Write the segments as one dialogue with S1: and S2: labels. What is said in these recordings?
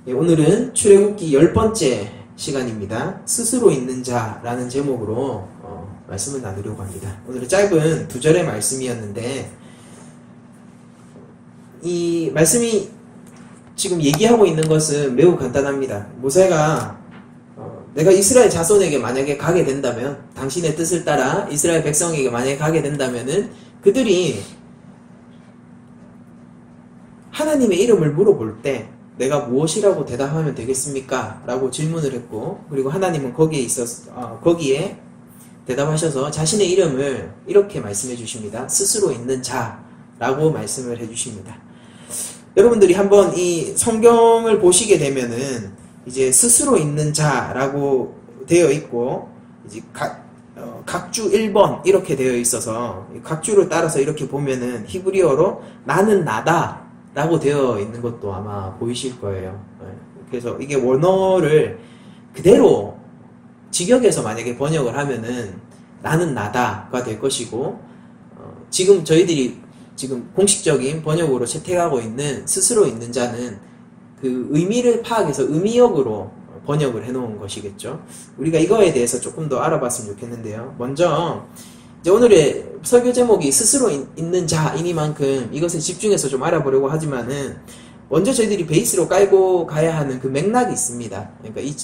S1: 예, 오늘은 출애굽기 10번째 시간입니다. 스스로 있는 자라는 제목으로 말씀을 나누려고 합니다. 오늘은 짧은 2절의 말씀이었는데 이 말씀이 지금 얘기하고 있는 것은 매우 간단합니다. 모세가 내가 이스라엘 자손에게 만약에 가게 된다면, 당신의 뜻을 따라 이스라엘 백성에게 만약에 가게 된다면은 그들이 하나님의 이름을 물어볼 때 내가 무엇이라고 대답하면 되겠습니까? 라고 질문을 했고, 그리고 하나님은 거기에 대답하셔서 자신의 이름을 이렇게 말씀해 주십니다. 스스로 있는 자라고 말씀을 해 주십니다. 여러분들이 한번 이 성경을 보시게 되면은 이제 스스로 있는 자라고 되어 있고, 이제 각주 1번 이렇게 되어 있어서 각주를 따라서 이렇게 보면은 히브리어로 나는 나다 라고 되어 있는 것도 아마 보이실 거예요. 그래서 이게 원어를 그대로 직역해서 만약에 번역을 하면은 나는 나다가 될 것이고, 지금 저희들이 지금 공식적인 번역으로 채택하고 있는 스스로 있는 자는 그 의미를 파악해서 의미역으로 번역을 해놓은 것이겠죠. 우리가 이거에 대해서 조금 더 알아봤으면 좋겠는데요. 먼저 이제 오늘의 설교 제목이 스스로 있는 자이니만큼 이것에 집중해서 좀 알아보려고 하지만은, 먼저 저희들이 베이스로 깔고 가야 하는 그 맥락이 있습니다. 그러니까 이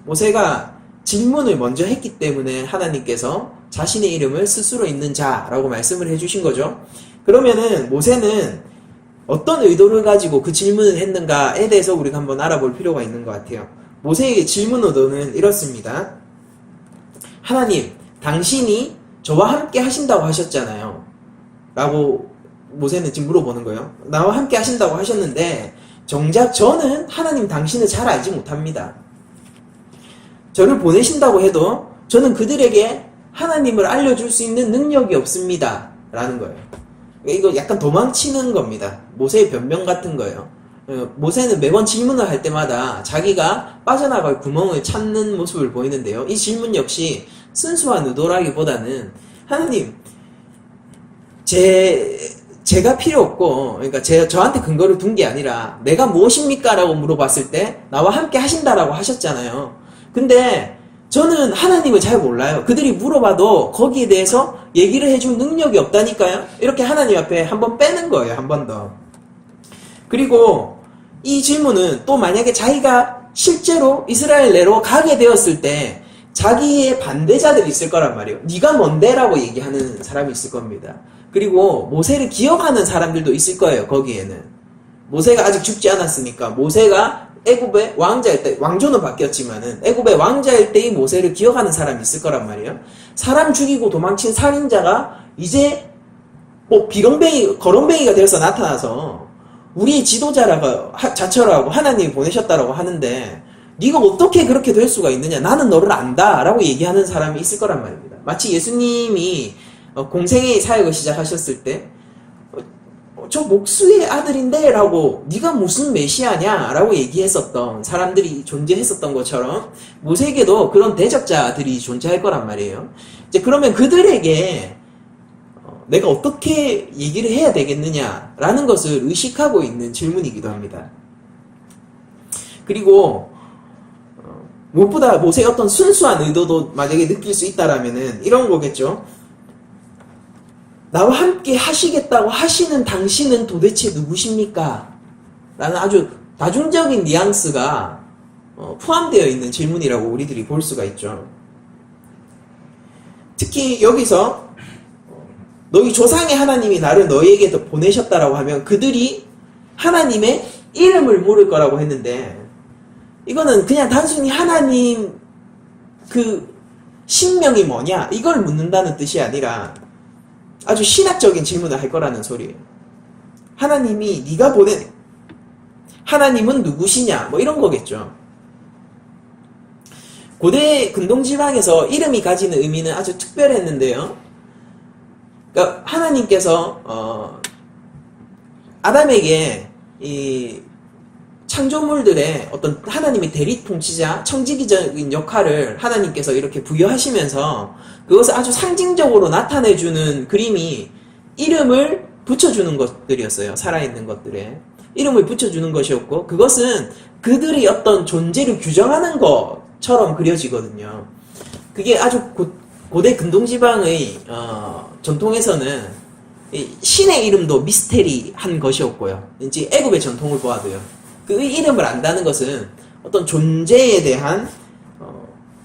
S1: 모세가 질문을 먼저 했기 때문에 하나님께서 자신의 이름을 스스로 있는 자라고 말씀을 해주신 거죠. 그러면은 모세는 어떤 의도를 가지고 그 질문을 했는가에 대해서 우리가 한번 알아볼 필요가 있는 것 같아요. 모세에게 질문 의도는 이렇습니다. 하나님, 당신이 저와 함께 하신다고 하셨잖아요. 라고 모세는 지금 물어보는 거예요. 나와 함께 하신다고 하셨는데 정작 저는 하나님 당신을 잘 알지 못합니다. 저를 보내신다고 해도 저는 그들에게 하나님을 알려줄 수 있는 능력이 없습니다. 라는 거예요. 이거 약간 도망치는 겁니다. 모세의 변명 같은 거예요. 모세는 매번 질문을 할 때마다 자기가 빠져나갈 구멍을 찾는 모습을 보이는데요. 이 질문 역시 순수한 의도라기보다는 하나님, 제가 필요 없고, 그러니까 저한테 근거를 둔 게 아니라 내가 무엇입니까? 라고 물어봤을 때 나와 함께 하신다라고 하셨잖아요. 근데 저는 하나님을 잘 몰라요. 그들이 물어봐도 거기에 대해서 얘기를 해줄 능력이 없다니까요. 이렇게 하나님 앞에 한번 빼는 거예요. 한 번 더. 그리고 이 질문은 또 만약에 자기가 실제로 이스라엘 내로 가게 되었을 때 자기의 반대자들이 있을 거란 말이에요. 네가 뭔데? 라고 얘기하는 사람이 있을 겁니다. 그리고 모세를 기억하는 사람들도 있을 거예요. 거기에는 모세가 아직 죽지 않았으니까, 모세가 애굽의 왕자일 때, 왕조는 바뀌었지만은 애굽의 왕자일 때의 모세를 기억하는 사람이 있을 거란 말이에요. 사람 죽이고 도망친 살인자가 이제 뭐 거렁뱅이가 되어서 나타나서 우리의 지도자라고 자처라고 하나님이 보내셨다라고 하는데 네가 어떻게 그렇게 될 수가 있느냐, 나는 너를 안다 라고 얘기하는 사람이 있을 거란 말입니다. 마치 예수님이 공생의 사역을 시작하셨을 때 저 목수의 아들인데 라고, 네가 무슨 메시아냐 라고 얘기했었던 사람들이 존재했었던 것처럼 모세에게도 그런 대적자들이 존재할 거란 말이에요. 이제 그러면 그들에게 내가 어떻게 얘기를 해야 되겠느냐 라는 것을 의식하고 있는 질문이기도 합니다. 그리고 무엇보다 모세의 어떤 순수한 의도도 만약에 느낄 수 있다라면은 이런 거겠죠. 나와 함께 하시겠다고 하시는 당신은 도대체 누구십니까? 라는 아주 다중적인 뉘앙스가 포함되어 있는 질문이라고 우리들이 볼 수가 있죠. 특히 여기서 너희 조상의 하나님이 나를 너희에게 더 보내셨다라고 하면 그들이 하나님의 이름을 물을 거라고 했는데, 이거는 그냥 단순히 하나님 그 신명이 뭐냐 이걸 묻는다는 뜻이 아니라 아주 신학적인 질문을 할 거라는 소리예요. 하나님이 네가 보낸 하나님은 누구시냐 뭐 이런 거겠죠. 고대 근동지방에서 이름이 가지는 의미는 아주 특별했는데요. 그러니까 하나님께서 아담에게 이 창조물들의 어떤 하나님의 대리 통치자, 청지기적인 역할을 하나님께서 이렇게 부여하시면서 그것을 아주 상징적으로 나타내주는 그림이 이름을 붙여주는 것들이었어요. 살아있는 것들에. 이름을 붙여주는 것이었고, 그것은 그들이 어떤 존재를 규정하는 것처럼 그려지거든요. 그게 아주 고대 근동지방의 전통에서는 이 신의 이름도 미스테리한 것이었고요. 이제 애굽의 전통을 보아도요. 그 이름을 안다는 것은 어떤 존재에 대한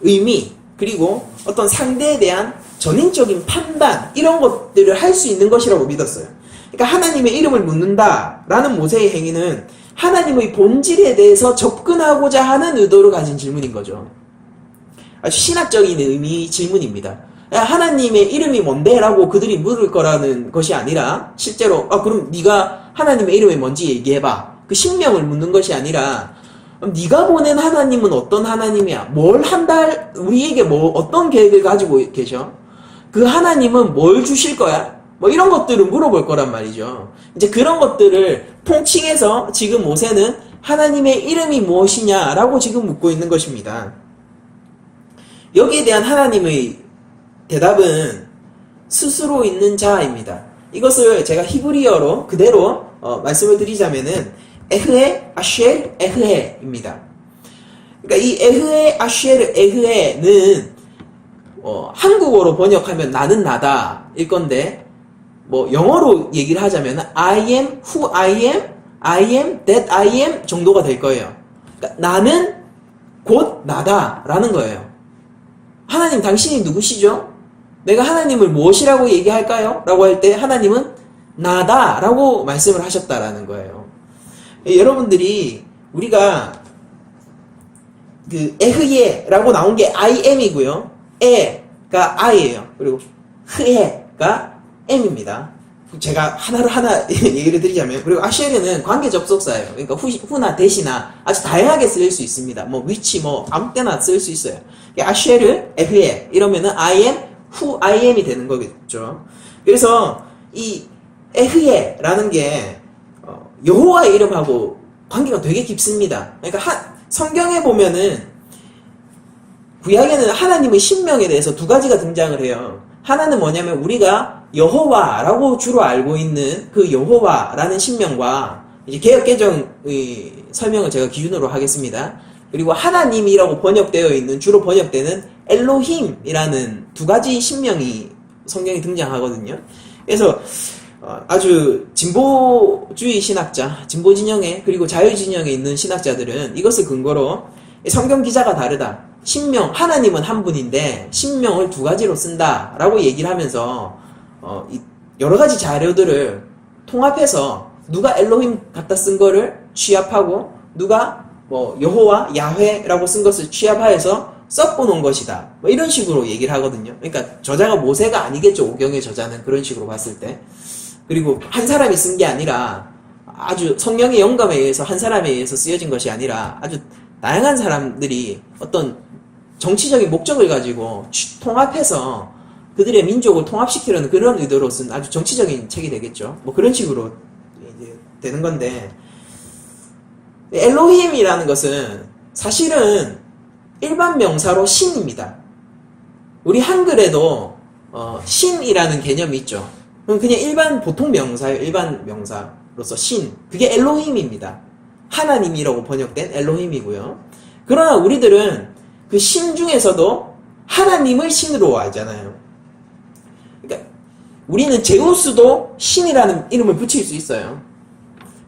S1: 의미, 그리고 어떤 상대에 대한 전인적인 판단, 이런 것들을 할 수 있는 것이라고 믿었어요. 그러니까 하나님의 이름을 묻는다라는 모세의 행위는 하나님의 본질에 대해서 접근하고자 하는 의도를 가진 질문인 거죠. 아주 신학적인 의미 질문입니다. 하나님의 이름이 뭔데? 라고 그들이 물을 거라는 것이 아니라 실제로 그럼 네가 하나님의 이름이 뭔지 얘기해봐. 그 신명을 묻는 것이 아니라 네가 보낸 하나님은 어떤 하나님이야? 뭘 한다? 우리에게 어떤 계획을 가지고 계셔? 그 하나님은 뭘 주실 거야? 뭐 이런 것들을 물어볼 거란 말이죠. 이제 그런 것들을 통칭해서 지금 모세는 하나님의 이름이 무엇이냐라고 지금 묻고 있는 것입니다. 여기에 대한 하나님의 대답은 스스로 있는 자입니다. 이것을 제가 히브리어로 그대로 말씀을 드리자면은 에흐에 아쉘 에흐에입니다. 그러니까 이 에흐에 아쉘 에흐에는 한국어로 번역하면 나는 나다 일 건데, 뭐 영어로 얘기를 하자면 I am who I am, I am that I am 정도가 될 거예요. 그러니까 나는 곧 나다라는 거예요. 하나님 당신이 누구시죠? 내가 하나님을 무엇이라고 얘기할까요? 라고 할 때 하나님은 나다라고 말씀을 하셨다라는 거예요. 여러분들이 우리가 그 에흐예라고 나온 게 I am이고요. 에가 I예요. 그리고 흐에가 M입니다. 제가 하나 얘기를 드리자면, 그리고 아쉘은 관계 접속사예요. 그러니까 후나 대시나 아주 다양하게 쓸 수 있습니다. 뭐 위치 뭐 아무 때나 쓸 수 있어요. 아쉘을 에흐예 이러면은 I am who I am이 되는 거겠죠. 그래서 이 에흐예라는 게 여호와의 이름하고 관계가 되게 깊습니다. 그러니까 성경에 보면은 구약에는 하나님의 신명에 대해서 두 가지가 등장을 해요. 하나는 뭐냐면 우리가 여호와라고 주로 알고 있는 그 여호와라는 신명과 이제 개역개정의 설명을 제가 기준으로 하겠습니다. 그리고 하나님이라고 번역되어 있는, 주로 번역되는 엘로힘이라는 두 가지 신명이 성경에 등장하거든요. 그래서 아주 진보주의 신학자, 진보 진영에 그리고 자유 진영에 있는 신학자들은 이것을 근거로 성경 기자가 다르다. 신명, 하나님은 한 분인데 신명을 두 가지로 쓴다라고 얘기를 하면서 여러 가지 자료들을 통합해서 누가 엘로힘 갖다 쓴 거를 취합하고 누가 뭐 여호와, 야훼라고 쓴 것을 취합하여서 섞어놓은 것이다. 뭐 이런 식으로 얘기를 하거든요. 그러니까 저자가 모세가 아니겠죠. 오경의 저자는 그런 식으로 봤을 때. 그리고 한 사람이 쓴 게 아니라 아주 성령의 영감에 의해서 한 사람에 의해서 쓰여진 것이 아니라 아주 다양한 사람들이 어떤 정치적인 목적을 가지고 통합해서 그들의 민족을 통합시키려는 그런 의도로 쓴 아주 정치적인 책이 되겠죠. 뭐 그런 식으로 이제 되는 건데, 엘로힘이라는 것은 사실은 일반 명사로 신입니다. 우리 한글에도 신이라는 개념이 있죠. 그냥 일반 보통 명사예요. 일반 명사로서 신. 그게 엘로힘입니다. 하나님이라고 번역된 엘로힘이고요. 그러나 우리들은 그 신 중에서도 하나님을 신으로 알잖아요. 그러니까 우리는 제우스도 신이라는 이름을 붙일 수 있어요.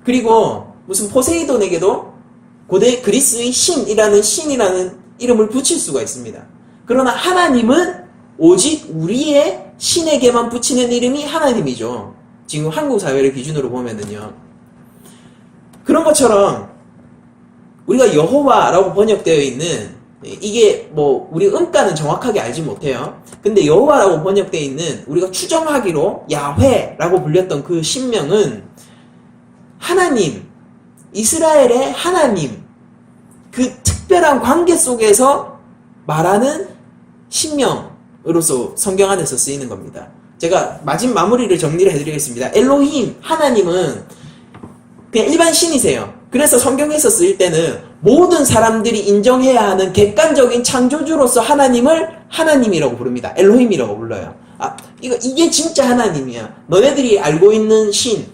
S1: 그리고 무슨 포세이돈에게도 고대 그리스의 신이라는 이름을 붙일 수가 있습니다. 그러나 하나님은 오직 우리의 신에게만 붙이는 이름이 하나님이죠. 지금 한국 사회를 기준으로 보면은요. 그런 것처럼 우리가 여호와라고 번역되어 있는, 이게 뭐 우리 음가는 정확하게 알지 못해요. 근데 여호와라고 번역되어 있는, 우리가 추정하기로 야훼라고 불렸던 그 신명은 하나님, 이스라엘의 하나님, 그 특별한 관계 속에서 말하는 신명으로서 성경 안에서 쓰이는 겁니다. 제가 마무리를 정리를 해드리겠습니다. 엘로힘, 하나님은 그냥 일반 신이세요. 그래서 성경에서 쓰일 때는 모든 사람들이 인정해야 하는 객관적인 창조주로서 하나님을 하나님이라고 부릅니다. 엘로힘이라고 불러요. 이게 진짜 하나님이야. 너네들이 알고 있는 신,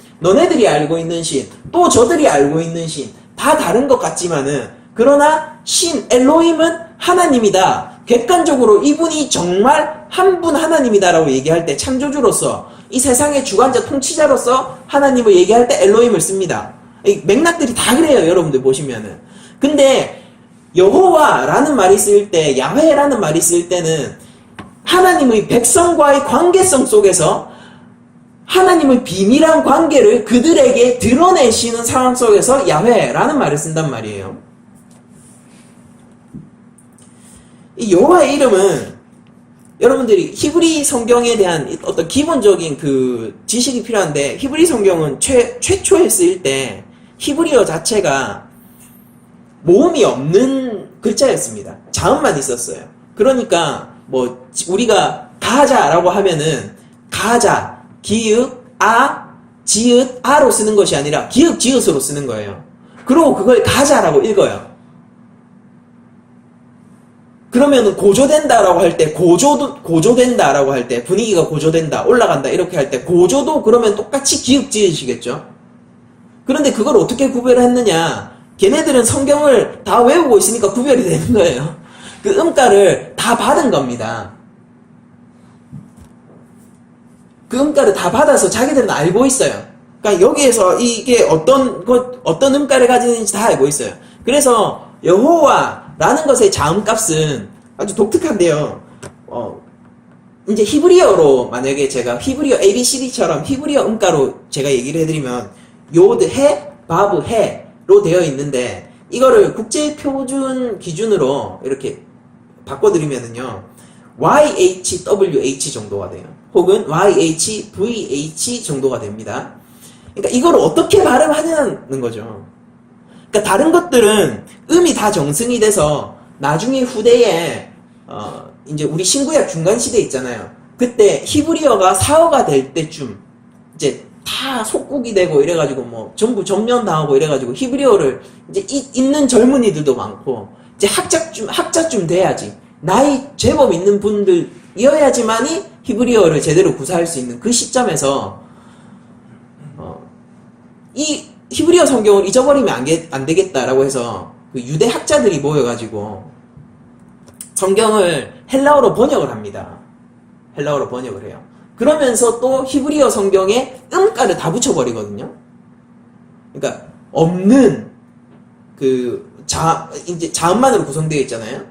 S1: 또 저들이 알고 있는 신, 다 다른 것 같지만은 그러나 신 엘로힘은 하나님이다. 객관적으로 이분이 정말 한 분 하나님이다라고 얘기할 때 창조주로서 이 세상의 주관자 통치자로서 하나님을 얘기할 때 엘로힘을 씁니다. 이 맥락들이 다 그래요. 여러분들 보시면은. 근데 여호와라는 말이 쓰일 때, 야훼라는 말이 쓰일 때는 하나님의 백성과의 관계성 속에서 하나님의 비밀한 관계를 그들에게 드러내시는 상황 속에서 야훼라는 말을 쓴단 말이에요. 이 여호와의 이름은 여러분들이 히브리 성경에 대한 어떤 기본적인 그 지식이 필요한데, 히브리 성경은 최초에 쓰일 때 히브리어 자체가 모음이 없는 글자였습니다. 자음만 있었어요. 그러니까 뭐 우리가 가자라고 하면은 가자, 기읍, 아, 지읒, 아로 쓰는 것이 아니라 기읍, 지읒으로 쓰는 거예요. 그리고 그걸 가자라고 읽어요. 그러면 고조된다라고 할 때, 고조된다라고 할 때, 분위기가 고조된다, 올라간다, 이렇게 할 때, 고조도 그러면 똑같이 기읍 지으시겠죠? 그런데 그걸 어떻게 구별을 했느냐? 걔네들은 성경을 다 외우고 있으니까 구별이 되는 거예요. 그 음가를 다 받은 겁니다. 그 음가를 다 받아서 자기들은 알고 있어요. 그러니까 여기에서 이게 어떤 음가를 가지는지 다 알고 있어요. 그래서 여호와라는 것의 자음값은 아주 독특한데요. 이제 히브리어로 만약에 제가 히브리어 ABCD처럼 히브리어 음가로 제가 얘기를 해드리면 요드 해, 바브 해로 되어 있는데 이거를 국제표준 기준으로 이렇게 바꿔드리면은요 YHWH 정도가 돼요. 혹은 YHVH 정도가 됩니다. 그러니까 이걸 어떻게 발음하냐는 거죠. 그러니까 다른 것들은 음이 다 정승이 돼서 나중에 후대에 이제 우리 신구약 중간 시대 있잖아요. 그때 히브리어가 사어가 될 때쯤 이제 다 속국이 되고 이래가지고 뭐 전부 전면당하고 이래가지고 히브리어를 이제 읽는 젊은이들도 많고 이제 학자쯤 돼야지 나이 제법 있는 분들이어야지만이 히브리어를 제대로 구사할 수 있는 그 시점에서 이 히브리어 성경을 잊어버리면 안 되겠다라고 해서 그 유대 학자들이 모여가지고 성경을 헬라어로 번역을 합니다. 헬라어로 번역을 해요. 그러면서 또 히브리어 성경에 음가를 다 붙여버리거든요. 그러니까 없는 이제 자음만으로 구성되어 있잖아요.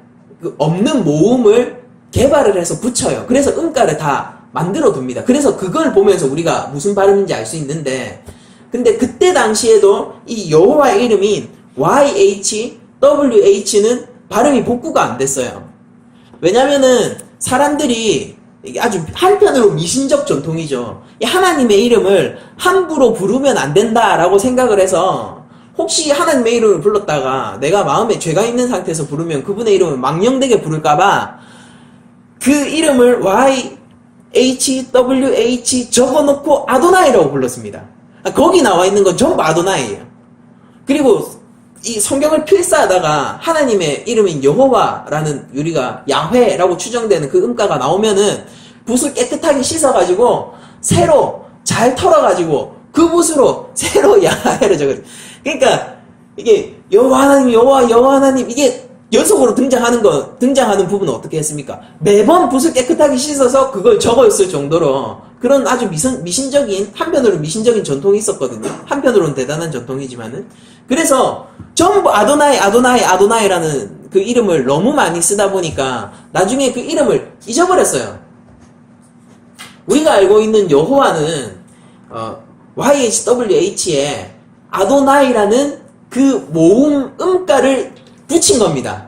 S1: 그 없는 모음을 개발을 해서 붙여요. 그래서 음가를 다 만들어 둡니다. 그래서 그걸 보면서 우리가 무슨 발음인지 알 수 있는데, 근데 그때 당시에도 이 여호와의 이름인 YHWH는 발음이 복구가 안 됐어요. 왜냐면은 사람들이 이게 아주 한편으로 미신적 전통이죠. 이 하나님의 이름을 함부로 부르면 안 된다라고 생각을 해서 혹시 하나님의 이름을 불렀다가 내가 마음에 죄가 있는 상태에서 부르면 그분의 이름을 망령되게 부를까봐 그 이름을 YHWH 적어놓고 아도나이라고 불렀습니다. 거기 나와 있는 건 전부 아도나이예요. 그리고 이 성경을 필사하다가 하나님의 이름인 여호와라는 우리가 야훼라고 추정되는 그 음가가 나오면은 붓을 깨끗하게 씻어가지고 새로 잘 털어가지고 그 붓으로 새로 야훼를 적어요. 그러니까 이게 여호와 하나님, 여호와 하나님 이게 연속으로 등장하는 부분은 어떻게 했습니까? 매번 붓을 깨끗하게 씻어서 그걸 적어있을 정도로 그런 아주 한편으로는 미신적인 전통이 있었거든요. 한편으로는 대단한 전통이지만은. 그래서 전부 아도나이라는 그 이름을 너무 많이 쓰다 보니까 나중에 그 이름을 잊어버렸어요. 우리가 알고 있는 여호와는 YHWH에 아도나이라는 그 모음 음가를 붙인 겁니다.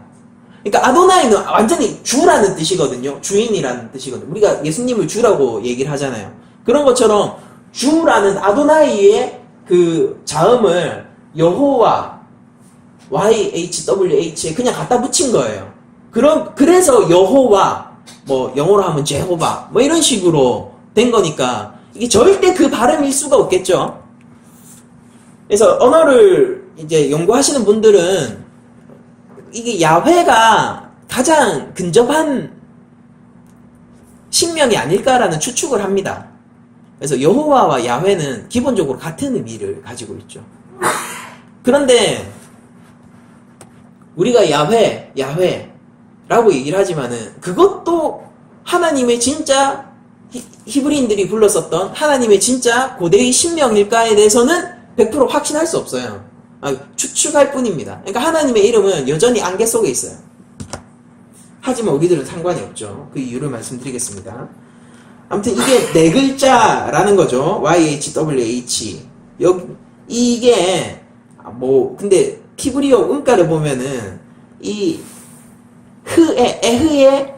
S1: 그러니까 아도나이는 완전히 주라는 뜻이거든요. 주인이라는 뜻이거든요. 우리가 예수님을 주라고 얘기를 하잖아요. 그런 것처럼 주라는 아도나이의 그 자음을 여호와 YHWH에 그냥 갖다 붙인 거예요. 그래서 여호와 뭐 영어로 하면 제호바 뭐 이런 식으로 된 거니까 이게 절대 그 발음일 수가 없겠죠. 그래서 언어를 이제 연구하시는 분들은 이게 야훼가 가장 근접한 신명이 아닐까라는 추측을 합니다. 그래서 여호와와 야훼는 기본적으로 같은 의미를 가지고 있죠. 그런데 우리가 야훼라고 얘기를 하지만은 그것도 하나님의 진짜 히브리인들이 불렀었던 하나님의 진짜 고대의 신명일까에 대해서는 100% 확신할 수 없어요. 추측할 뿐입니다. 그러니까 하나님의 이름은 여전히 안개 속에 있어요. 하지만 우리들은 상관이 없죠. 그 이유를 말씀드리겠습니다. 아무튼 이게 네 글자라는 거죠. YHWH. 이게 근데 히브리어 음가를 보면은 이 에흐에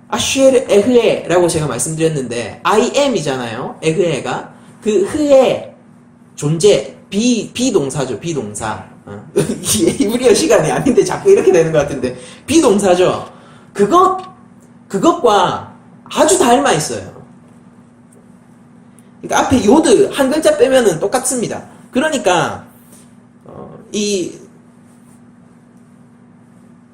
S1: 아슈에르 에흐에라고 제가 말씀드렸는데 I am이잖아요. 에흐에가 그 흐에 존재 비동사죠. 비동사. 이게 히브리어 시간이 아닌데 자꾸 이렇게 되는 것 같은데 비동사죠. 그것과 아주 닮아 있어요. 그러니까 앞에 요드 한 글자 빼면은 똑같습니다. 그러니까 이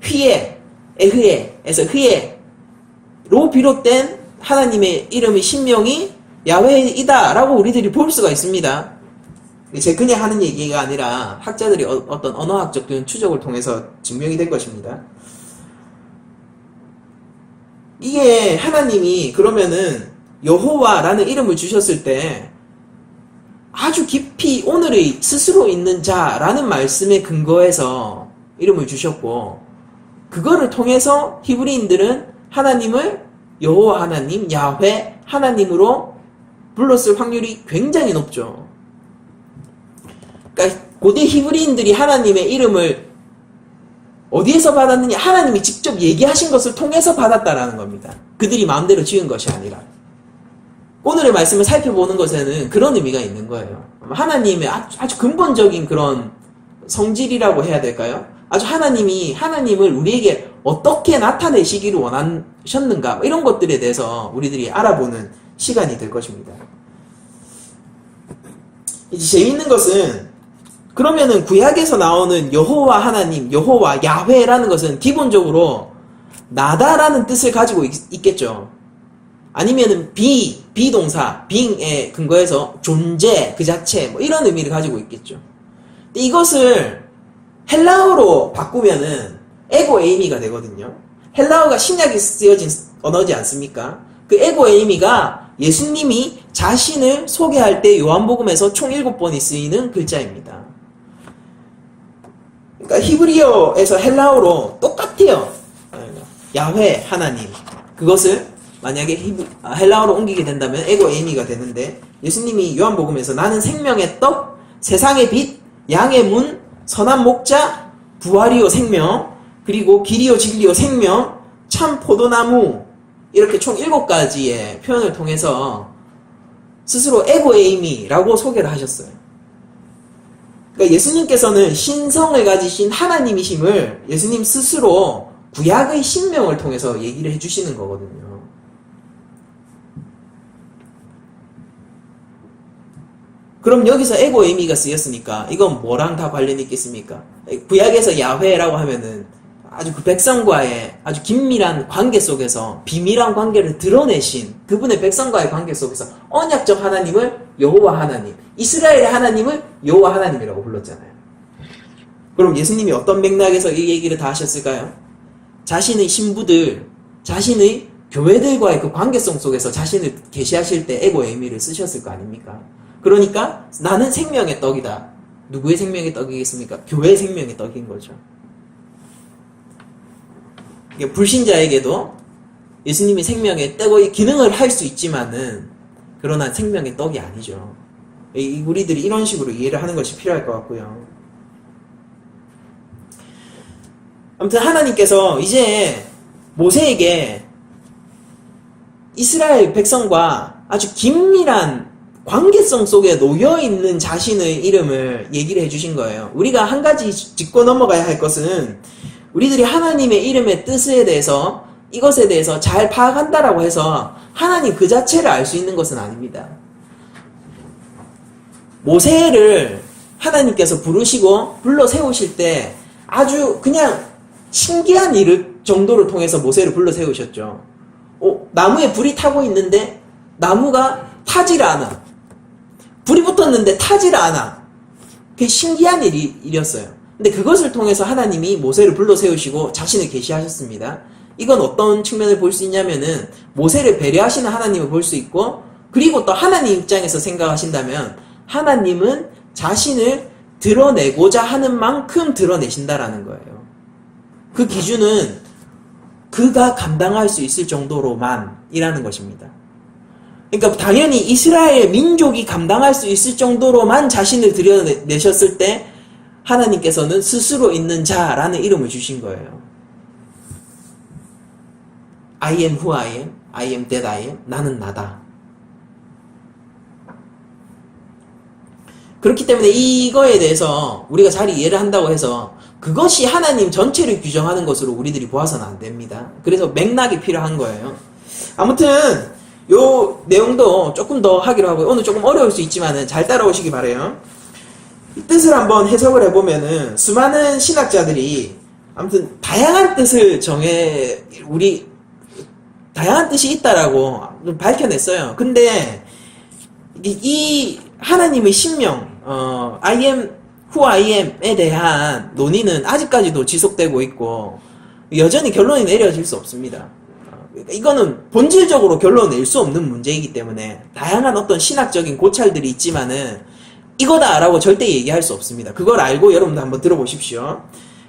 S1: 휘에 에흐에에서 흐에로 비롯된 하나님의 이름의 신명이 야훼이다 라고 우리들이 볼 수가 있습니다. 제 그냥 하는 얘기가 아니라 학자들이 어떤 언어학적 추적을 통해서 증명이 된 것입니다. 이게 하나님이 그러면은 여호와라는 이름을 주셨을 때 아주 깊이 오늘의 스스로 있는 자라는 말씀에 근거해서 이름을 주셨고, 그거를 통해서 히브리인들은 하나님을 여호와 하나님, 야훼 하나님으로 불렀을 확률이 굉장히 높죠. 그러니까 고대 히브리인들이 하나님의 이름을 어디에서 받았느냐? 하나님이 직접 얘기하신 것을 통해서 받았다라는 겁니다. 그들이 마음대로 지은 것이 아니라. 오늘의 말씀을 살펴보는 것에는 그런 의미가 있는 거예요. 하나님의 아주 근본적인 그런 성질이라고 해야 될까요? 아주 하나님을 우리에게 어떻게 나타내시기를 원하셨는가, 이런 것들에 대해서 우리들이 알아보는 시간이 될 것입니다. 이제 재밌는 것은, 그러면은 구약에서 나오는 여호와 하나님, 여호와 야훼라는 것은 기본적으로 나다라는 뜻을 가지고 있겠죠. 아니면은 비동사, being에 근거해서 존재 그 자체, 이런 의미를 가지고 있겠죠. 근데 이것을 헬라어로 바꾸면은 에고 에이미가 되거든요. 헬라어가 신약에 쓰여진 언어지 않습니까? 그 에고 에이미가 예수님이 자신을 소개할 때 요한복음에서 총 7번이 쓰이는 글자입니다. 그러니까 히브리어에서 헬라어로 똑같아요. 야훼 하나님. 그것을 만약에 헬라어로 옮기게 된다면 에고 에이미가 되는데, 예수님이 요한복음에서 나는 생명의 떡, 세상의 빛, 양의 문, 선한 목자, 부활이요 생명, 그리고 길이요 진리요 생명, 참 포도나무, 이렇게 총 7가지의 표현을 통해서 스스로 에고 에이미라고 소개를 하셨어요. 그러니까 예수님께서는 신성을 가지신 하나님이심을 예수님 스스로 구약의 신명을 통해서 얘기를 해주시는 거거든요. 그럼 여기서 에고 에이미가 쓰였으니까 이건 뭐랑 다 관련이 있겠습니까? 구약에서 야훼라고 하면은 아주 그 백성과의 아주 긴밀한 관계 속에서 비밀한 관계를 드러내신 그분의 백성과의 관계 속에서 언약적 하나님을 여호와 하나님, 이스라엘의 하나님을 여호와 하나님이라고 불렀잖아요. 그럼 예수님이 어떤 맥락에서 이 얘기를 다 하셨을까요? 자신의 신부들, 자신의 교회들과의 그 관계성 속에서 자신을 계시하실 때 에고 에이미를 쓰셨을 거 아닙니까? 그러니까 나는 생명의 떡이다. 누구의 생명의 떡이겠습니까? 교회의 생명의 떡인 거죠. 불신자에게도 예수님이 생명의 떡의 기능을 할 수 있지만은, 그러나 생명의 떡이 아니죠. 우리들이 이런 식으로 이해를 하는 것이 필요할 것 같고요. 아무튼 하나님께서 이제 모세에게 이스라엘 백성과 아주 긴밀한 관계성 속에 놓여있는 자신의 이름을 얘기를 해주신 거예요. 우리가 한 가지 짚고 넘어가야 할 것은, 우리들이 하나님의 이름의 뜻에 대해서, 이것에 대해서 잘 파악한다라고 해서 하나님 그 자체를 알 수 있는 것은 아닙니다. 모세를 하나님께서 부르시고 불러 세우실 때 아주 그냥 신기한 일 정도를 통해서 모세를 불러 세우셨죠. 나무에 불이 타고 있는데 나무가 타지를 않아. 불이 붙었는데 타지를 않아. 그게 신기한 일이었어요. 근데 그것을 통해서 하나님이 모세를 불러 세우시고 자신을 계시하셨습니다. 이건 어떤 측면을 볼 수 있냐면은 모세를 배려하시는 하나님을 볼 수 있고, 그리고 또 하나님 입장에서 생각하신다면 하나님은 자신을 드러내고자 하는 만큼 드러내신다라는 거예요. 그 기준은 그가 감당할 수 있을 정도로만이라는 것입니다. 그러니까 당연히 이스라엘 민족이 감당할 수 있을 정도로만 자신을 드러내셨을 때 하나님께서는 스스로 있는 자라는 이름을 주신 거예요. I am who I am, I am that I am, 나는 나다. 그렇기 때문에 이거에 대해서 우리가 잘 이해를 한다고 해서 그것이 하나님 전체를 규정하는 것으로 우리들이 보아서는 안 됩니다. 그래서 맥락이 필요한 거예요. 아무튼 요 내용도 조금 더 하기로 하고요. 오늘 조금 어려울 수 있지만 잘 따라오시기 바라요. 이 뜻을 한번 해석을 해보면은 수많은 신학자들이 아무튼 다양한 뜻을 다양한 뜻이 있다라고 밝혀냈어요. 근데 이 하나님의 신명, I am who I am에 대한 논의는 아직까지도 지속되고 있고 여전히 결론이 내려질 수 없습니다. 이거는 본질적으로 결론을 낼 수 없는 문제이기 때문에 다양한 어떤 신학적인 고찰들이 있지만은 이거다라고 절대 얘기할 수 없습니다. 그걸 알고 여러분도 한번 들어보십시오.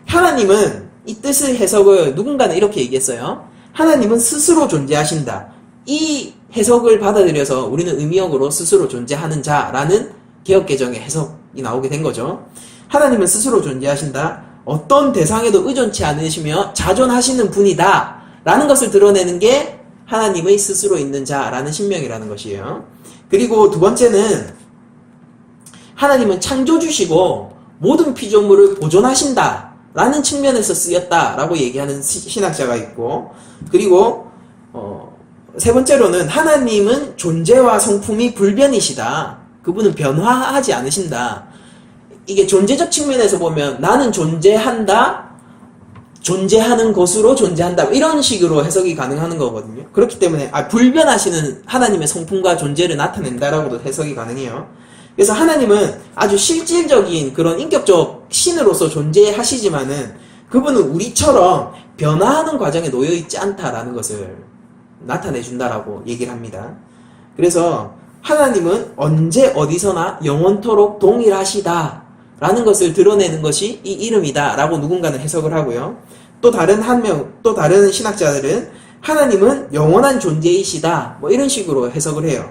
S1: 하나님은 이 뜻의 해석을 누군가는 이렇게 얘기했어요. 하나님은 스스로 존재하신다. 이 해석을 받아들여서 우리는 의미역으로 스스로 존재하는 자라는 개역개정의 해석이 나오게 된 거죠. 하나님은 스스로 존재하신다. 어떤 대상에도 의존치 않으시며 자존하시는 분이다. 라는 것을 드러내는 게 하나님의 스스로 있는 자라는 신명이라는 것이에요. 그리고 두 번째는 하나님은 창조주시고 모든 피조물을 보존하신다. 라는 측면에서 쓰였다라고 얘기하는 신학자가 있고, 그리고 세 번째로는 하나님은 존재와 성품이 불변이시다. 그분은 변화하지 않으신다. 이게 존재적 측면에서 보면 나는 존재한다, 존재하는 것으로 존재한다, 이런 식으로 해석이 가능한 거거든요. 그렇기 때문에 불변하시는 하나님의 성품과 존재를 나타낸다라고도 해석이 가능해요. 그래서 하나님은 아주 실질적인 그런 인격적 신으로서 존재하시지만은 그분은 우리처럼 변화하는 과정에 놓여있지 않다라는 것을 나타내준다라고 얘기를 합니다. 그래서 하나님은 언제 어디서나 영원토록 동일하시다 라는 것을 드러내는 것이 이 이름이다 라고 누군가는 해석을 하고요. 또 다른 신학자들은 하나님은 영원한 존재이시다 뭐 이런 식으로 해석을 해요.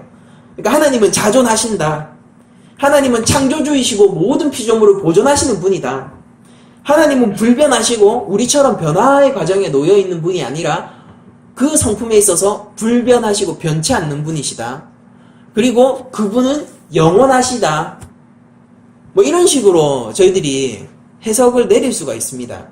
S1: 그러니까 하나님은 자존하신다. 하나님은 창조주이시고 모든 피조물을 보존하시는 분이다. 하나님은 불변하시고 우리처럼 변화의 과정에 놓여있는 분이 아니라 그 성품에 있어서 불변하시고 변치 않는 분이시다. 그리고 그분은 영원하시다. 뭐 이런 식으로 저희들이 해석을 내릴 수가 있습니다.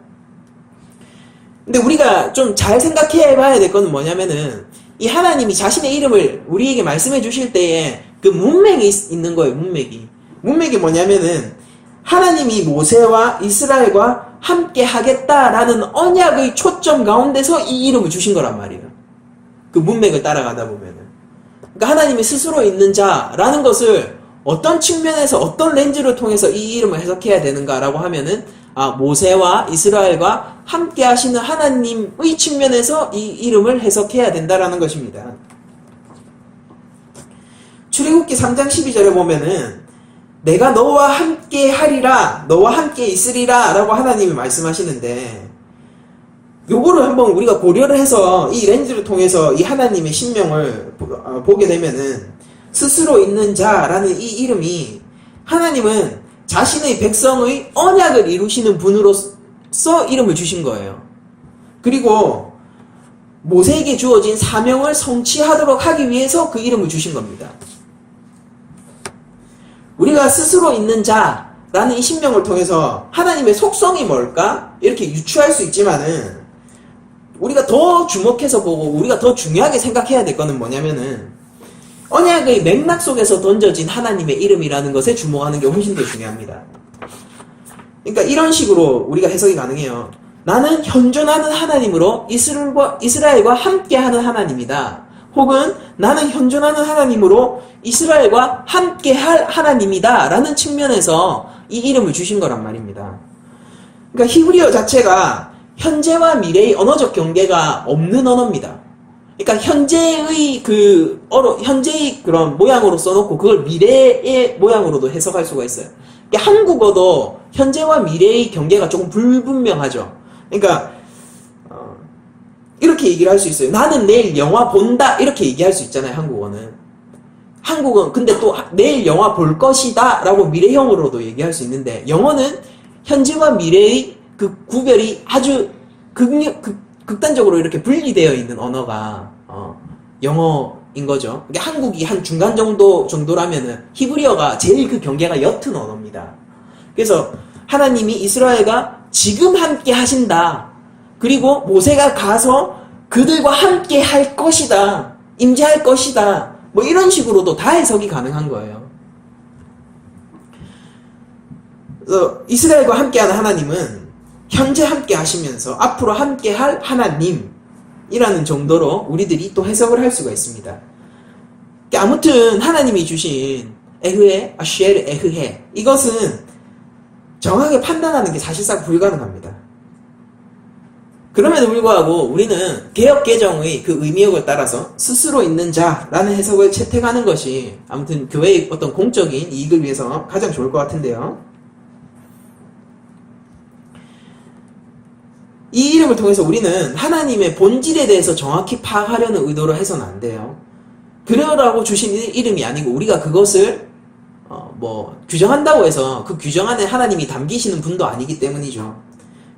S1: 근데 우리가 좀 잘 생각해 봐야 될 건 뭐냐면은 이 하나님이 자신의 이름을 우리에게 말씀해 주실 때에 그 문맥이 있는 거예요. 문맥이 뭐냐면은 하나님이 모세와 이스라엘과 함께 하겠다라는 언약의 초점 가운데서 이 이름을 주신 거란 말이에요. 그 문맥을 따라가다 보면은. 그러니까 하나님이 스스로 있는 자라는 것을 어떤 측면에서 어떤 렌즈를 통해서 이 이름을 해석해야 되는가라고 하면은 모세와 이스라엘과 함께 하시는 하나님의 측면에서 이 이름을 해석해야 된다라는 것입니다. 출애굽기 3장 12절에 보면은 내가 너와 함께 하리라, 너와 함께 있으리라 라고 하나님이 말씀하시는데, 요거를 한번 우리가 고려를 해서 이 렌즈를 통해서 이 하나님의 신명을 보게 되면은 스스로 있는 자라는 이 이름이 하나님은 자신의 백성의 언약을 이루시는 분으로서 이름을 주신 거예요. 그리고 모세에게 주어진 사명을 성취하도록 하기 위해서 그 이름을 주신 겁니다. 우리가 스스로 있는 자라는 이 신명을 통해서 하나님의 속성이 뭘까? 이렇게 유추할 수 있지만은 우리가 더 주목해서 보고 우리가 더 중요하게 생각해야 될 거는 뭐냐면은 언약의 맥락 속에서 던져진 하나님의 이름이라는 것에 주목하는 게 훨씬 더 중요합니다. 그러니까 이런 식으로 우리가 해석이 가능해요. 나는 현존하는 하나님으로 이스라엘과 함께하는 하나님이다. 혹은 나는 현존하는 하나님으로 이스라엘과 함께할 하나님이다 라는 측면에서 이 이름을 주신 거란 말입니다. 그러니까 히브리어 자체가 현재와 미래의 언어적 경계가 없는 언어입니다. 그러니까 현재의 현재의 그런 모양으로 써놓고 그걸 미래의 모양으로도 해석할 수가 있어요. 그러니까 한국어도 현재와 미래의 경계가 조금 불분명하죠. 그러니까 이렇게 얘기를 할 수 있어요. 나는 내일 영화 본다 이렇게 얘기할 수 있잖아요. 한국은 근데 또 내일 영화 볼 것이다 라고 미래형으로도 얘기할 수 있는데, 영어는 현재와 미래의 그 구별이 아주 극단적으로 이렇게 분리되어 있는 언어가 영어인 거죠. 그러니까 한국이 한 중간 정도라면은 히브리어가 제일 그 경계가 옅은 언어입니다. 그래서 하나님이 이스라엘과 지금 함께 하신다. 그리고 모세가 가서 그들과 함께 할 것이다. 임재할 것이다. 뭐 이런 식으로도 다 해석이 가능한 거예요. 그래서 이스라엘과 함께하는 하나님은 현재 함께 하시면서 앞으로 함께 할 하나님이라는 정도로 우리들이 또 해석을 할 수가 있습니다. 아무튼 하나님이 주신 에흐에, 아쉐르 에흐에, 이것은 정확하게 판단하는 게 사실상 불가능합니다. 그럼에도 불구하고 우리는 개역개정의 그 의미역을 따라서 스스로 있는 자라는 해석을 채택하는 것이 아무튼 교회의 어떤 공적인 이익을 위해서 가장 좋을 것 같은데요. 이 이름을 통해서 우리는 하나님의 본질에 대해서 정확히 파악하려는 의도로 해서는 안 돼요. 그러라고 주신 이름이 아니고 우리가 그것을 규정한다고 해서 그 규정 안에 하나님이 담기시는 분도 아니기 때문이죠.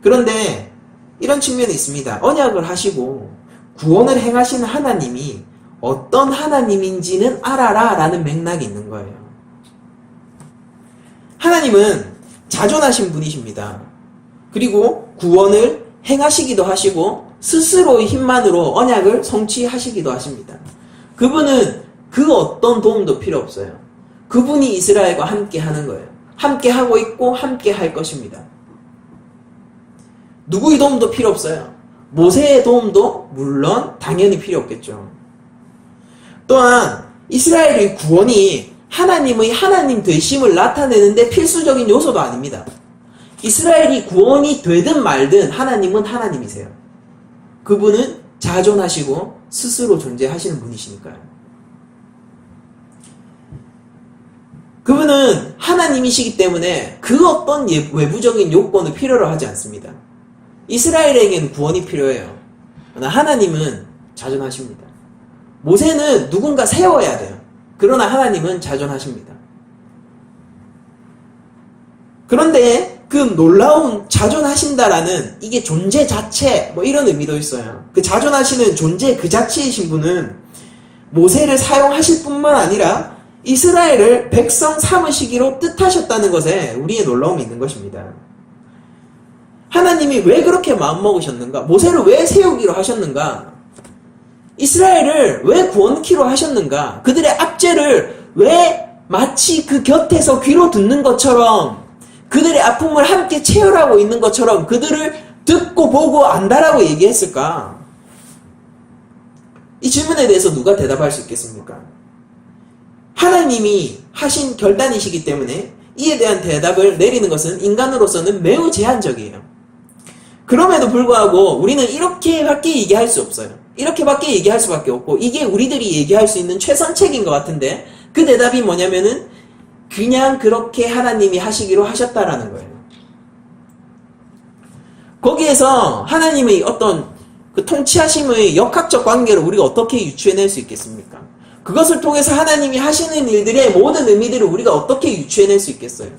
S1: 그런데 이런 측면이 있습니다. 언약을 하시고 구원을 행하시는 하나님이 어떤 하나님인지는 알아라 라는 맥락이 있는 거예요. 하나님은 자존하신 분이십니다. 그리고 구원을 행하시기도 하시고 스스로의 힘만으로 언약을 성취하시기도 하십니다. 그분은 그 어떤 도움도 필요 없어요. 그분이 이스라엘과 함께 하는 거예요. 함께 하고 있고 함께 할 것입니다. 누구의 도움도 필요 없어요. 모세의 도움도 물론 당연히 필요 없겠죠. 또한 이스라엘의 구원이 하나님의 하나님 되심을 나타내는데 필수적인 요소도 아닙니다. 이스라엘이 구원이 되든 말든 하나님은 하나님이세요. 그분은 자존하시고 스스로 존재하시는 분이시니까요. 그분은 하나님이시기 때문에 그 어떤 외부적인 요건을 필요로 하지 않습니다. 이스라엘에게는 구원이 필요해요. 그러나 하나님은 자존하십니다. 모세는 누군가 세워야 돼요. 그러나 하나님은 자존하십니다. 그런데 그 놀라운 자존하신다라는 이게 존재 자체 이런 의미도 있어요. 그 자존하시는 존재 그 자체이신 분은 모세를 사용하실 뿐만 아니라 이스라엘을 백성 삼으시기로 뜻하셨다는 것에 우리의 놀라움이 있는 것입니다. 하나님이 왜 그렇게 마음먹으셨는가? 모세를 왜 세우기로 하셨는가? 이스라엘을 왜 구원키로 하셨는가? 그들의 압제를 왜 마치 그 곁에서 귀로 듣는 것처럼 그들의 아픔을 함께 체열하고 있는 것처럼 그들을 듣고 보고 안다라고 얘기했을까? 이 질문에 대해서 누가 대답할 수 있겠습니까? 하나님이 하신 결단이시기 때문에 이에 대한 대답을 내리는 것은 인간으로서는 매우 제한적이에요. 그럼에도 불구하고 우리는 이렇게밖에 얘기할 수 없어요. 이렇게밖에 얘기할 수밖에 없고 이게 우리들이 얘기할 수 있는 최선책인 것 같은데 그 대답이 뭐냐면은 그냥 그렇게 하나님이 하시기로 하셨다라는 거예요. 거기에서 하나님의 어떤 그 통치하심의 역학적 관계를 우리가 어떻게 유추해낼 수 있겠습니까? 그것을 통해서 하나님이 하시는 일들의 모든 의미들을 우리가 어떻게 유추해낼 수 있겠어요?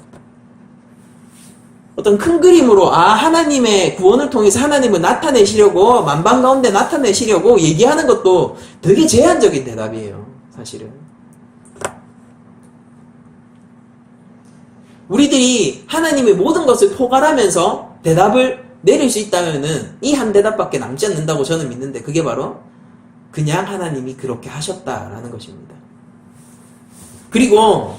S1: 어떤 큰 그림으로 하나님의 구원을 통해서 하나님을 나타내시려고 만방 가운데 나타내시려고 얘기하는 것도 되게 제한적인 대답이에요. 사실은 우리들이 하나님의 모든 것을 포괄하면서 대답을 내릴 수 있다면은 이 한 대답밖에 남지 않는다고 저는 믿는데 그게 바로 그냥 하나님이 그렇게 하셨다라는 것입니다. 그리고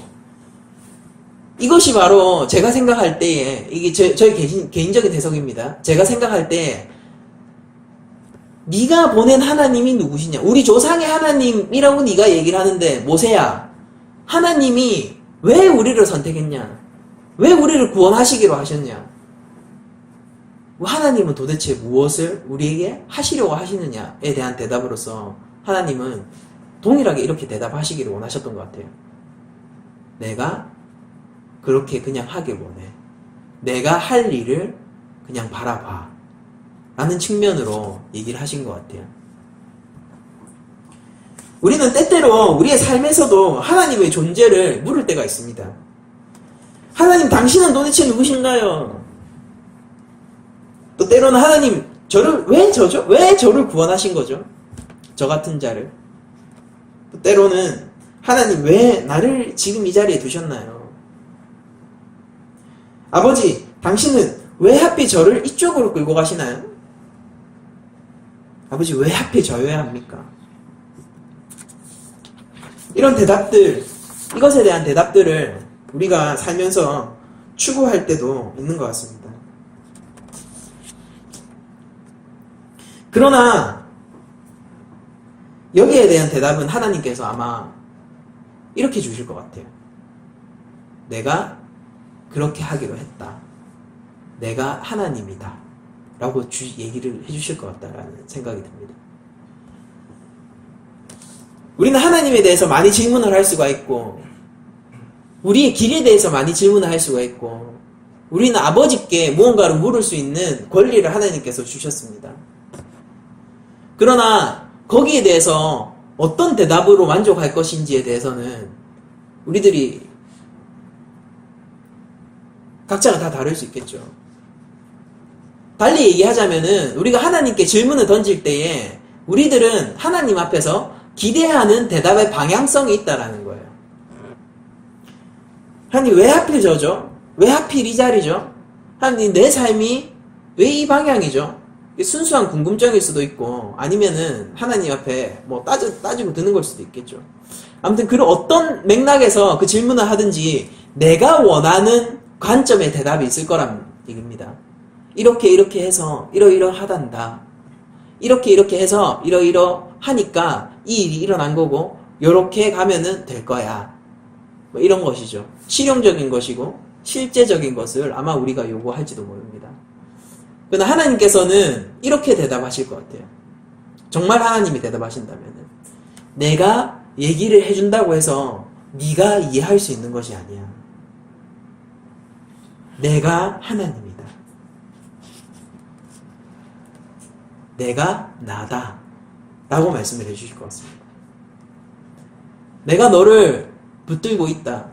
S1: 이것이 바로 제가 생각할 때에 이게 저희 개인적인 해석입니다. 제가 생각할 때 네가 보낸 하나님이 누구시냐? 우리 조상의 하나님이라고 네가 얘기를 하는데 모세야, 하나님이 왜 우리를 선택했냐? 왜 우리를 구원하시기로 하셨냐? 하나님은 도대체 무엇을 우리에게 하시려고 하시느냐에 대한 대답으로서 하나님은 동일하게 이렇게 대답하시기를 원하셨던 것 같아요. 내가 그렇게 그냥 하길 원해. 내가 할 일을 그냥 바라봐. 라는 측면으로 얘기를 하신 것 같아요. 우리는 때때로 우리의 삶에서도 하나님의 존재를 물을 때가 있습니다. 하나님, 당신은 도대체 누구신가요? 또 때로는 하나님, 저를 왜 저를 구원하신 거죠? 저 같은 자를. 또 때로는 하나님, 왜 나를 지금 이 자리에 두셨나요? 아버지, 당신은 왜 하필 저를 이쪽으로 끌고 가시나요? 아버지, 왜 하필 저여야 합니까? 이런 대답들, 이것에 대한 대답들을 우리가 살면서 추구할 때도 있는 것 같습니다. 그러나 여기에 대한 대답은 하나님께서 아마 이렇게 주실 것 같아요. 내가 그렇게 하기로 했다. 내가 하나님이다. 라고 얘기를 해주실 것 같다라는 생각이 듭니다. 우리는 하나님에 대해서 많이 질문을 할 수가 있고, 우리의 길에 대해서 많이 질문을 할 수가 있고, 우리는 아버지께 무언가를 물을 수 있는 권리를 하나님께서 주셨습니다. 그러나 거기에 대해서 어떤 대답으로 만족할 것인지에 대해서는 우리들이 각자가 다 다를 수 있겠죠. 달리 얘기하자면은 우리가 하나님께 질문을 던질 때에 우리들은 하나님 앞에서 기대하는 대답의 방향성이 있다라는 거예요. 하나님, 왜 하필 저죠? 왜 하필 이 자리죠? 하나님, 내 삶이 왜 이 방향이죠? 순수한 궁금증일 수도 있고, 아니면은 하나님 앞에 뭐 따지고 드는 걸 수도 있겠죠. 아무튼 그런 어떤 맥락에서 그 질문을 하든지 내가 원하는 관점의 대답이 있을 거란 얘기입니다. 이렇게 해서 이러이러하단다. 이렇게 해서 이러이러하니까 이 일이 일어난 거고, 요렇게 가면은 될 거야. 뭐 이런 것이죠. 실용적인 것이고 실제적인 것을 아마 우리가 요구할지도 모릅니다. 그러나 하나님께서는 이렇게 대답하실 것 같아요. 정말 하나님이 대답하신다면은, 내가 얘기를 해준다고 해서 네가 이해할 수 있는 것이 아니야. 내가 하나님이다. 내가 나다. 라고 말씀을 해주실 것 같습니다. 내가 너를 붙들고 있다.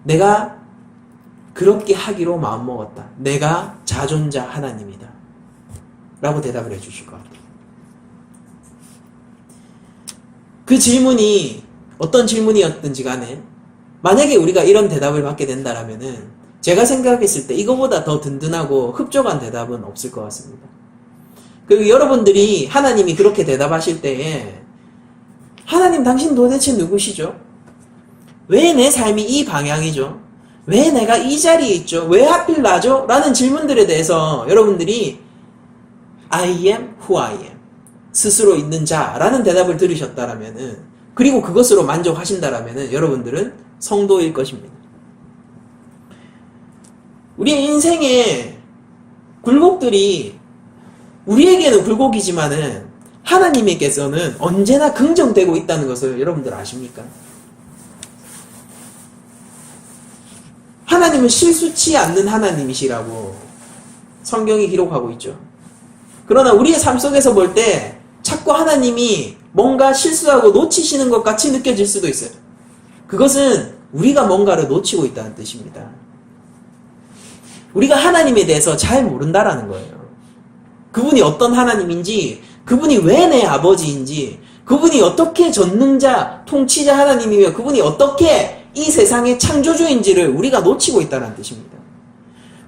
S1: 내가 그렇게 하기로 마음먹었다. 내가 자존자 하나님이다. 라고 대답을 해주실 것 같아요. 그 질문이 어떤 질문이었든지 간에 만약에 우리가 이런 대답을 받게 된다라면은 제가 생각했을 때 이거보다 더 든든하고 흡족한 대답은 없을 것 같습니다. 그리고 여러분들이 하나님이 그렇게 대답하실 때에, 하나님, 당신 도대체 누구시죠? 왜 내 삶이 이 방향이죠? 왜 내가 이 자리에 있죠? 왜 하필 나죠? 라는 질문들에 대해서 여러분들이 I am who I am, 스스로 있는 자라는 대답을 들으셨다라면은, 그리고 그것으로 만족하신다라면은 여러분들은 성도일 것입니다. 우리의 인생의 굴곡들이 우리에게는 굴곡이지만은 하나님에게서는 언제나 긍정되고 있다는 것을 여러분들 아십니까? 하나님은 실수치 않는 하나님이시라고 성경이 기록하고 있죠. 그러나 우리의 삶 속에서 볼 때 자꾸 하나님이 뭔가 실수하고 놓치시는 것 같이 느껴질 수도 있어요. 그것은 우리가 뭔가를 놓치고 있다는 뜻입니다. 우리가 하나님에 대해서 잘 모른다라는 거예요. 그분이 어떤 하나님인지, 그분이 왜 내 아버지인지, 그분이 어떻게 전능자, 통치자 하나님이며 그분이 어떻게 이 세상의 창조주인지를 우리가 놓치고 있다는 뜻입니다.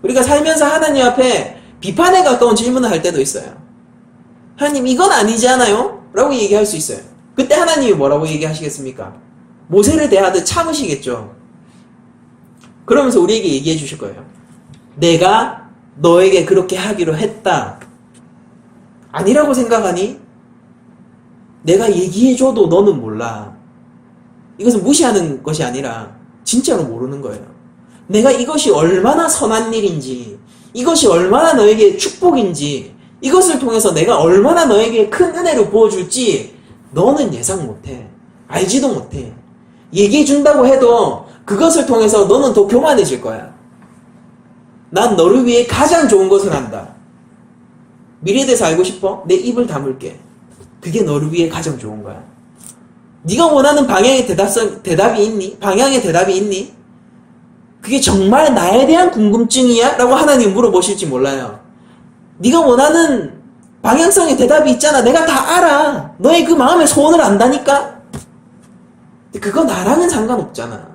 S1: 우리가 살면서 하나님 앞에 비판에 가까운 질문을 할 때도 있어요. 하나님, 이건 아니지 않아요? 라고 얘기할 수 있어요. 그때 하나님이 뭐라고 얘기하시겠습니까? 모세를 대하듯 참으시겠죠. 그러면서 우리에게 얘기해 주실 거예요. 내가 너에게 그렇게 하기로 했다. 아니라고 생각하니? 내가 얘기해줘도 너는 몰라. 이것은 무시하는 것이 아니라 진짜로 모르는 거예요. 내가 이것이 얼마나 선한 일인지, 이것이 얼마나 너에게 축복인지, 이것을 통해서 내가 얼마나 너에게 큰 은혜를 부어줄지 너는 예상 못해. 알지도 못해. 얘기해 준다고 해도 그것을 통해서 너는 더 교만해질 거야. 난 너를 위해 가장 좋은 것을 한다. 미래에 대해서 알고 싶어? 내 입을 다물게. 그게 너를 위해 가장 좋은 거야. 네가 원하는 방향의 대답이 있니? 방향의 대답이 있니? 그게 정말 나에 대한 궁금증이야? 라고 하나님 물어보실지 몰라요. 네가 원하는 방향성의 대답이 있잖아. 내가 다 알아. 너의 그 마음의 소원을 안다니까? 근데 그거 나랑은 상관없잖아.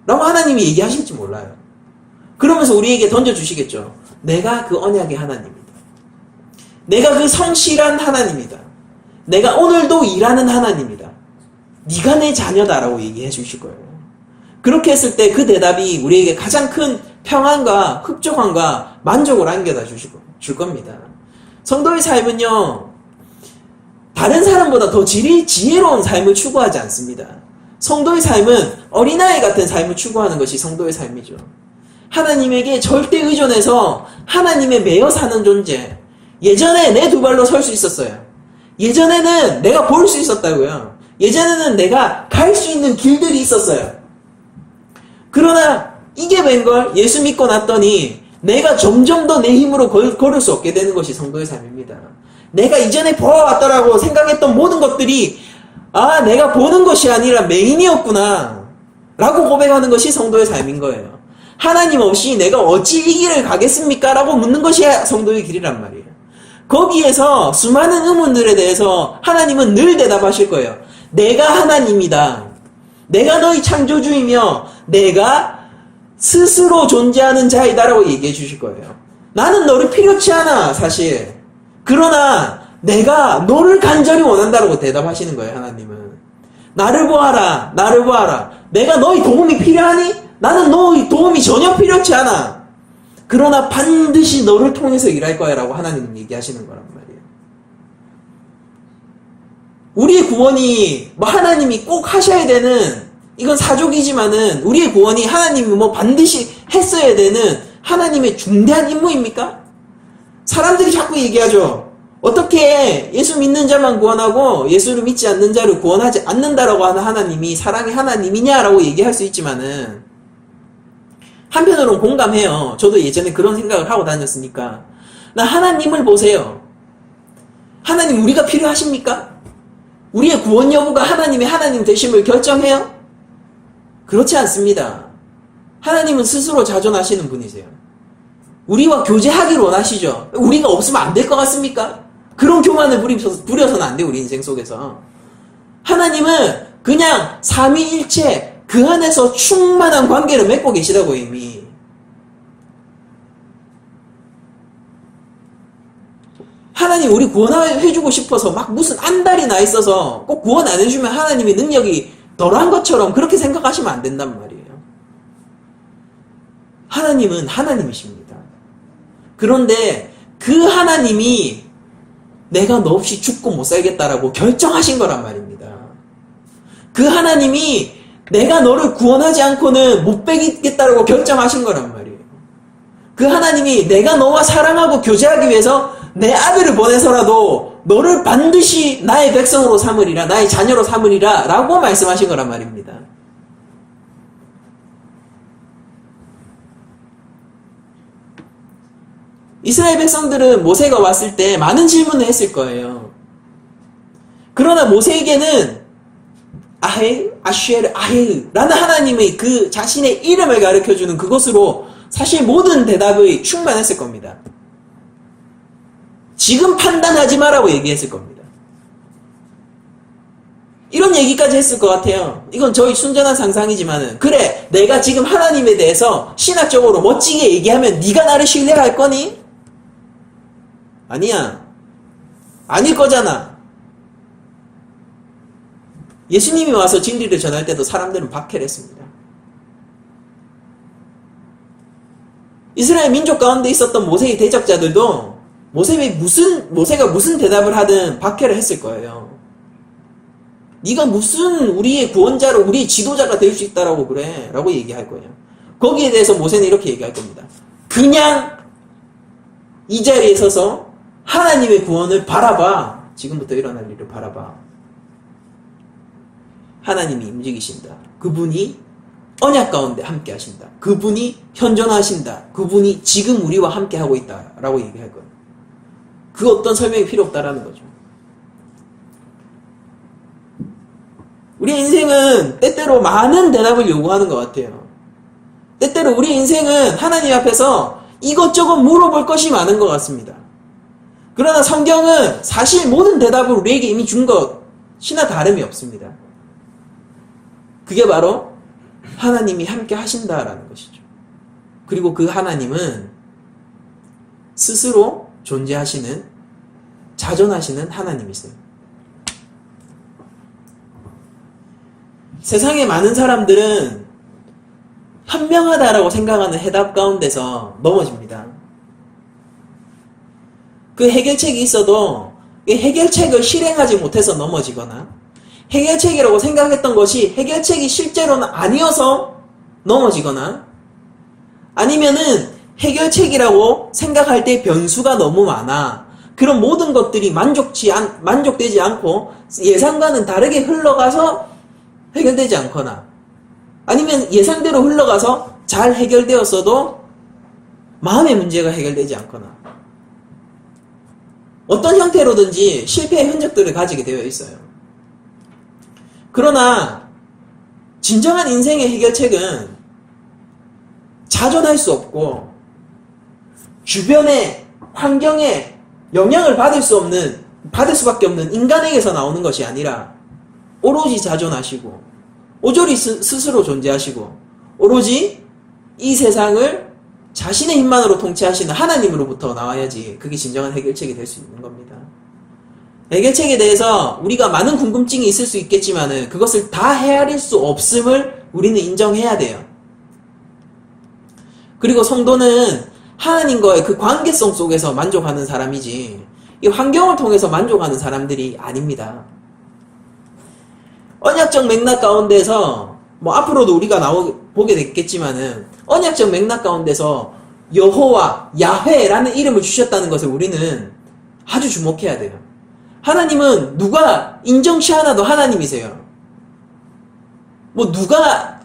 S1: 라고 하나님이 얘기하실지 몰라요. 그러면서 우리에게 던져주시겠죠. 내가 그 언약의 하나님이다. 내가 그 성실한 하나님이다. 내가 오늘도 일하는 하나님이다. 네가 내 자녀다라고 얘기해 주실 거예요. 그렇게 했을 때 그 대답이 우리에게 가장 큰 평안과 흡족함과 만족을 안겨다 줄 겁니다. 성도의 삶은요, 다른 사람보다 더 지혜로운 삶을 추구하지 않습니다. 성도의 삶은 어린아이 같은 삶을 추구하는 것이 성도의 삶이죠. 하나님에게 절대 의존해서 하나님에 매여 사는 존재. 예전에 내 두 발로 설 수 있었어요. 예전에는 내가 볼 수 있었다고요. 예전에는 내가 갈 수 있는 길들이 있었어요. 그러나 이게 웬걸? 예수 믿고 났더니 내가 점점 더 내 힘으로 걸을 수 없게 되는 것이 성도의 삶입니다. 내가 이전에 보아왔더라고 생각했던 모든 것들이 내가 보는 것이 아니라 메인이었구나 라고 고백하는 것이 성도의 삶인 거예요. 하나님 없이 내가 어찌 이 길을 가겠습니까? 라고 묻는 것이 성도의 길이란 말이에요. 거기에서 수많은 의문들에 대해서 하나님은 늘 대답하실 거예요. 내가 하나님이다. 내가 너희 창조주이며 내가 스스로 존재하는 자이다라고 얘기해 주실 거예요. 나는 너를 필요치 않아, 사실. 그러나 내가 너를 간절히 원한다라고 대답하시는 거예요, 하나님은. 나를 보아라, 나를 보아라. 내가 너희 도움이 필요하니? 나는 너희 도움이 전혀 필요치 않아. 그러나 반드시 너를 통해서 일할 거야 라고 하나님은 얘기하시는 거란 말이에요. 우리의 구원이 하나님이 꼭 하셔야 되는, 이건 사족이지만은 우리의 구원이 하나님이 반드시 했어야 되는 하나님의 중대한 임무입니까? 사람들이 자꾸 얘기하죠. 어떻게 예수 믿는 자만 구원하고 예수를 믿지 않는 자를 구원하지 않는다라고 하는 하나님이 사랑의 하나님이냐라고 얘기할 수 있지만은, 한편으로는 공감해요. 저도 예전에 그런 생각을 하고 다녔으니까. 나 하나님을 보세요. 하나님 우리가 필요하십니까? 우리의 구원 여부가 하나님의 하나님 되심을 결정해요? 그렇지 않습니다. 하나님은 스스로 자존하시는 분이세요. 우리와 교제하기를 원하시죠. 우리가 없으면 안 될 것 같습니까? 그런 교만을 부려서는 안 돼요, 우리 인생 속에서. 하나님은 그냥 삼위일체 그 안에서 충만한 관계를 맺고 계시다고 이미. 하나님 우리 구원해주고 싶어서 막 무슨 안달이 나 있어서 꼭 구원 안 해주면 하나님의 능력이 덜한 것처럼 그렇게 생각하시면 안 된단 말이에요. 하나님은 하나님이십니다. 그런데 그 하나님이 내가 너 없이 죽고 못 살겠다라고 결정하신 거란 말입니다. 그 하나님이 내가 너를 구원하지 않고는 못 베겠다라고 결정하신 거란 말이에요. 그 하나님이 내가 너와 사랑하고 교제하기 위해서 내 아들을 보내서라도 너를 반드시 나의 백성으로 삼으리라, 나의 자녀로 삼으리라 라고 말씀하신 거란 말입니다. 이스라엘 백성들은 모세가 왔을 때 많은 질문을 했을 거예요. 그러나 모세에게는 아헤, 아슈에르, 아헤 라는 하나님의 그 자신의 이름을 가르쳐주는 그것으로 사실 모든 대답이 충만했을 겁니다. 지금 판단하지 마라고 얘기했을 겁니다. 이런 얘기까지 했을 것 같아요. 이건 저희 순전한 상상이지만은, 그래 내가 지금 하나님에 대해서 신학적으로 멋지게 얘기하면 네가 나를 신뢰할 거니? 아니야. 아닐 거잖아. 예수님이 와서 진리를 전할 때도 사람들은 박해를 했습니다. 이스라엘 민족 가운데 있었던 모세의 대적자들도 모세가 무슨 대답을 하든 박해를 했을 거예요. 네가 무슨 우리의 구원자로 우리의 지도자가 될 수 있다라고 그래 라고 얘기할 거예요. 거기에 대해서 모세는 이렇게 얘기할 겁니다. 그냥 이 자리에 서서 하나님의 구원을 바라봐. 지금부터 일어날 일을 바라봐. 하나님이 움직이신다. 그분이 언약 가운데 함께 하신다. 그분이 현존하신다. 그분이 지금 우리와 함께 하고 있다. 라고 얘기할 거예요. 그 어떤 설명이 필요 없다라는 거죠. 우리 인생은 때때로 많은 대답을 요구하는 것 같아요. 때때로 우리 인생은 하나님 앞에서 이것저것 물어볼 것이 많은 것 같습니다. 그러나 성경은 사실 모든 대답을 우리에게 이미 준 것이나 다름이 없습니다. 그게 바로 하나님이 함께 하신다라는 것이죠. 그리고 그 하나님은 스스로 존재하시는, 자존하시는 하나님이세요. 세상에 많은 사람들은 현명하다라고 생각하는 해답 가운데서 넘어집니다. 그 해결책이 있어도 이 해결책을 실행하지 못해서 넘어지거나 해결책이라고 생각했던 것이 해결책이 실제로는 아니어서 넘어지거나 아니면은 해결책이라고 생각할 때 변수가 너무 많아. 그런 모든 것들이 만족되지 않고 예상과는 다르게 흘러가서 해결되지 않거나 아니면 예상대로 흘러가서 잘 해결되었어도 마음의 문제가 해결되지 않거나 어떤 형태로든지 실패의 흔적들을 가지게 되어 있어요. 그러나 진정한 인생의 해결책은 자존할 수 없고 주변의 환경에 영향을 받을 수밖에 없는 인간에게서 나오는 것이 아니라 오로지 자존하시고 오조리 스스로 존재하시고 오로지 이 세상을 자신의 힘만으로 통치하시는 하나님으로부터 나와야지 그게 진정한 해결책이 될 수 있는 겁니다. 해결책에 대해서 우리가 많은 궁금증이 있을 수 있겠지만은 그것을 다 헤아릴 수 없음을 우리는 인정해야 돼요. 그리고 성도는 하나님과의 그 관계성 속에서 만족하는 사람이지 이 환경을 통해서 만족하는 사람들이 아닙니다. 언약적 맥락 가운데서 앞으로도 우리가 보게 됐겠지만은 언약적 맥락 가운데서 여호와, 야훼라는 이름을 주셨다는 것을 우리는 아주 주목해야 돼요. 하나님은 누가 인정치 않아도 하나님이세요. 누가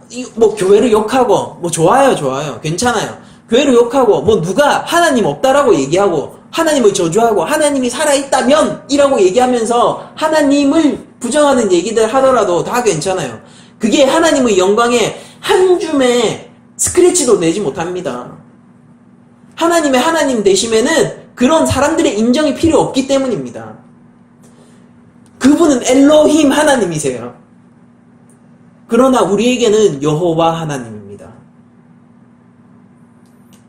S1: 교회를 욕하고 좋아요 괜찮아요. 교회를 욕하고 누가 하나님 없다라고 얘기하고 하나님을 저주하고 하나님이 살아있다면 이라고 얘기하면서 하나님을 부정하는 얘기들 하더라도 다 괜찮아요. 그게 하나님의 영광에 한 줌의 스크래치도 내지 못합니다. 하나님의 하나님 되심에는 그런 사람들의 인정이 필요 없기 때문입니다. 그분은 엘로힘 하나님이세요. 그러나 우리에게는 여호와 하나님입니다.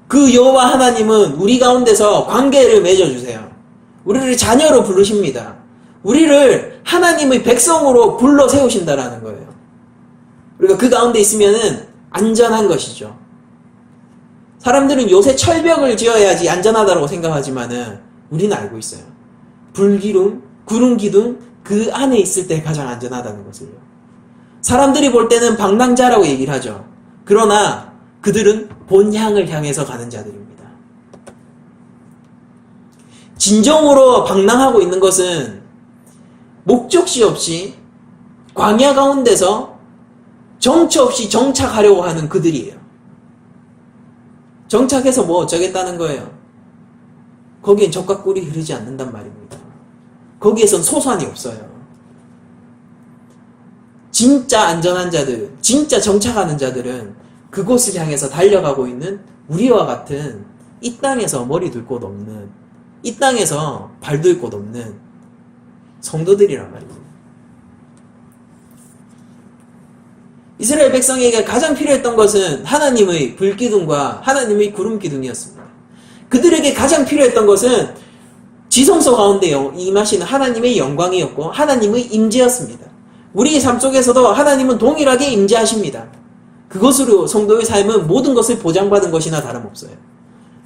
S1: 그 여호와 하나님은 우리 가운데서 관계를 맺어주세요. 우리를 자녀로 부르십니다. 우리를 하나님의 백성으로 불러 세우신다라는 거예요. 우리가 그 가운데 있으면은 안전한 것이죠. 사람들은 요새 철벽을 지어야지 안전하다고 생각하지만은 우리는 알고 있어요. 불기둥, 구름기둥 그 안에 있을 때 가장 안전하다는 것을요. 사람들이 볼 때는 방랑자라고 얘기를 하죠. 그러나 그들은 본향을 향해서 가는 자들입니다. 진정으로 방랑하고 있는 것은 목적지 없이 광야 가운데서 정처 없이 정착하려고 하는 그들이에요. 정착해서 어쩌겠다는 거예요. 거기엔 젖과 꿀이 흐르지 않는단 말입니다. 거기에선 소산이 없어요. 진짜 안전한 자들, 진짜 정착하는 자들은 그곳을 향해서 달려가고 있는 우리와 같은 이 땅에서 머리 둘 곳 없는, 이 땅에서 발 둘 곳 없는 성도들이란 말입니다. 이스라엘 백성에게 가장 필요했던 것은 하나님의 불기둥과 하나님의 구름기둥이었습니다. 그들에게 가장 필요했던 것은 지성소 가운데 임하시는 하나님의 영광이었고 하나님의 임재였습니다. 우리의 삶 속에서도 하나님은 동일하게 임재하십니다. 그것으로 성도의 삶은 모든 것을 보장받은 것이나 다름없어요.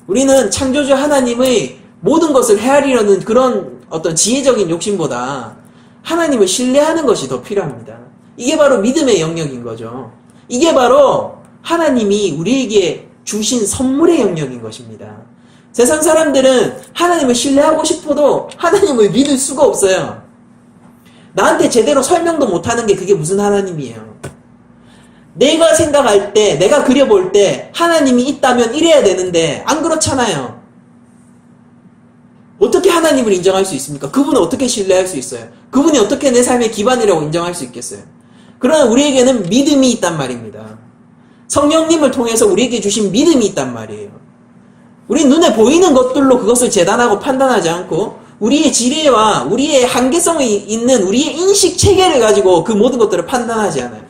S1: 우리는 창조주 하나님의 모든 것을 헤아리려는 그런 어떤 지혜적인 욕심보다 하나님을 신뢰하는 것이 더 필요합니다. 이게 바로 믿음의 영역인 거죠. 이게 바로 하나님이 우리에게 주신 선물의 영역인 것입니다. 세상 사람들은 하나님을 신뢰하고 싶어도 하나님을 믿을 수가 없어요. 나한테 제대로 설명도 못하는 게 그게 무슨 하나님이에요. 내가 생각할 때, 내가 그려볼 때 하나님이 있다면 이래야 되는데 안 그렇잖아요. 어떻게 하나님을 인정할 수 있습니까? 그분을 어떻게 신뢰할 수 있어요? 그분이 어떻게 내 삶의 기반이라고 인정할 수 있겠어요? 그러나 우리에게는 믿음이 있단 말입니다. 성령님을 통해서 우리에게 주신 믿음이 있단 말이에요. 우리 눈에 보이는 것들로 그것을 재단하고 판단하지 않고 우리의 지혜와 우리의 한계성이 있는 우리의 인식 체계를 가지고 그 모든 것들을 판단하지 않아요.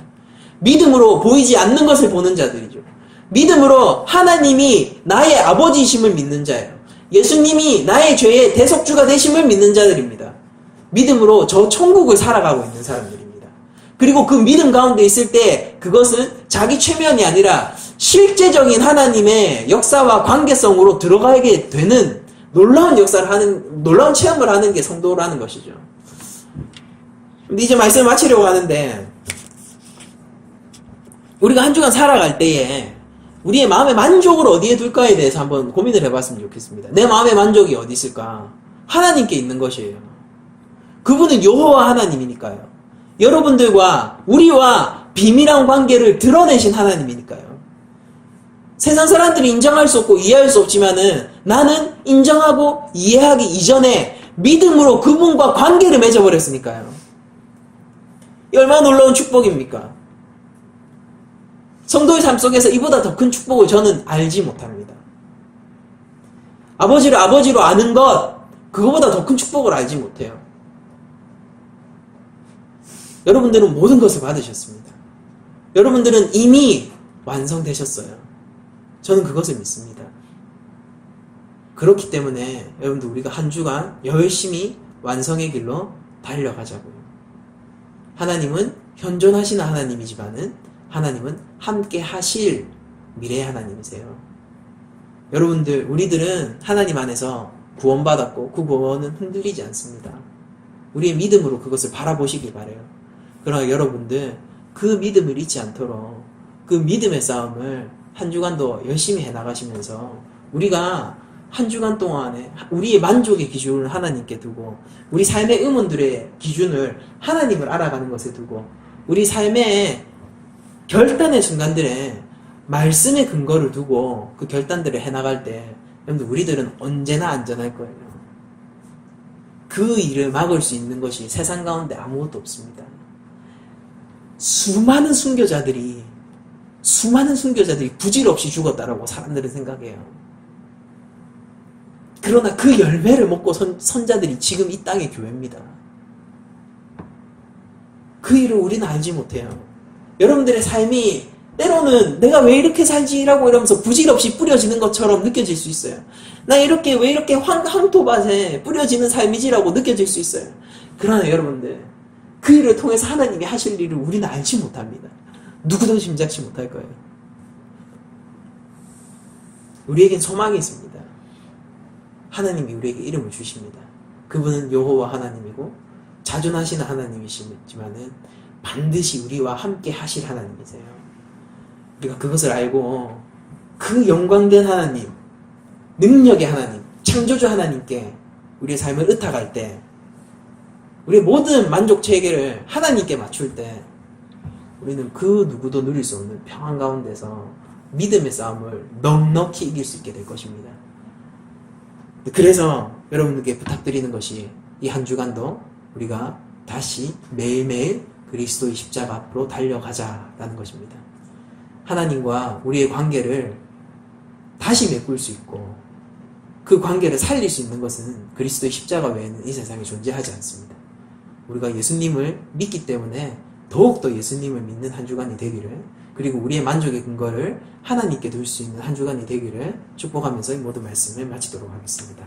S1: 믿음으로 보이지 않는 것을 보는 자들이죠. 믿음으로 하나님이 나의 아버지이심을 믿는 자예요. 예수님이 나의 죄의 대속주가 되심을 믿는 자들입니다. 믿음으로 저 천국을 살아가고 있는 사람들입니다. 그리고 그 믿음 가운데 있을 때 그것은 자기 최면이 아니라 실제적인 하나님의 역사와 관계성으로 들어가게 되는 놀라운 역사를 하는, 놀라운 체험을 하는 게 성도라는 것이죠. 근데 이제 말씀을 마치려고 하는데, 우리가 한 주간 살아갈 때에 우리의 마음의 만족을 어디에 둘까에 대해서 한번 고민을 해봤으면 좋겠습니다. 내 마음의 만족이 어디 있을까? 하나님께 있는 것이에요. 그분은 여호와 하나님이니까요. 여러분들과 우리와 비밀한 관계를 드러내신 하나님이니까요. 세상 사람들이 인정할 수 없고 이해할 수 없지만은 나는 인정하고 이해하기 이전에 믿음으로 그분과 관계를 맺어버렸으니까요. 이 얼마나 놀라운 축복입니까? 성도의 삶 속에서 이보다 더 큰 축복을 저는 알지 못합니다. 아버지를 아버지로 아는 것, 그거보다 더 큰 축복을 알지 못해요. 여러분들은 모든 것을 받으셨습니다. 여러분들은 이미 완성되셨어요. 저는 그것을 믿습니다. 그렇기 때문에 여러분들 우리가 한 주간 열심히 완성의 길로 달려가자고요. 하나님은 현존하시는 하나님이지만은 하나님은 함께 하실 미래의 하나님이세요. 여러분들, 우리들은 하나님 안에서 구원받았고 그 구원은 흔들리지 않습니다. 우리의 믿음으로 그것을 바라보시길 바라요. 그러나 여러분들, 그 믿음을 잊지 않도록 그 믿음의 싸움을 한 주간도 열심히 해나가시면서 우리가 한 주간 동안에 우리의 만족의 기준을 하나님께 두고 우리 삶의 의문들의 기준을 하나님을 알아가는 것에 두고 우리 삶의 결단의 순간들에 말씀의 근거를 두고 그 결단들을 해나갈 때 여러분들 우리들은 언제나 안전할 거예요. 그 일을 막을 수 있는 것이 세상 가운데 아무것도 없습니다. 수많은 순교자들이 부질없이 죽었다라고 사람들은 생각해요. 그러나 그 열매를 먹고 선자들이 지금 이 땅의 교회입니다. 그 일을 우리는 알지 못해요. 여러분들의 삶이 때로는 내가 왜 이렇게 살지라고 이러면서 부질없이 뿌려지는 것처럼 느껴질 수 있어요. 나 이렇게 왜 이렇게 황토밭에 뿌려지는 삶이지라고 느껴질 수 있어요. 그러나 여러분들 그 일을 통해서 하나님이 하실 일을 우리는 알지 못합니다. 누구도 짐작치 못할 거예요. 우리에겐 소망이 있습니다. 하나님이 우리에게 이름을 주십니다. 그분은 여호와 하나님이고 자존하시는 하나님이시지만은 반드시 우리와 함께 하실 하나님이세요. 우리가 그것을 알고 그 영광된 하나님, 능력의 하나님, 창조주 하나님께 우리의 삶을 의탁할 때 우리의 모든 만족 체계를 하나님께 맞출 때 우리는 그 누구도 누릴 수 없는 평안 가운데서 믿음의 싸움을 넉넉히 이길 수 있게 될 것입니다. 그래서 여러분들께 부탁드리는 것이 이 한 주간도 우리가 다시 매일매일 그리스도의 십자가 앞으로 달려가자라는 것입니다. 하나님과 우리의 관계를 다시 메꿀 수 있고 그 관계를 살릴 수 있는 것은 그리스도의 십자가 외에는 이 세상에 존재하지 않습니다. 우리가 예수님을 믿기 때문에 더욱더 예수님을 믿는 한 주간이 되기를, 그리고 우리의 만족의 근거를 하나님께 둘 수 있는 한 주간이 되기를 축복하면서 이 모든 말씀을 마치도록 하겠습니다.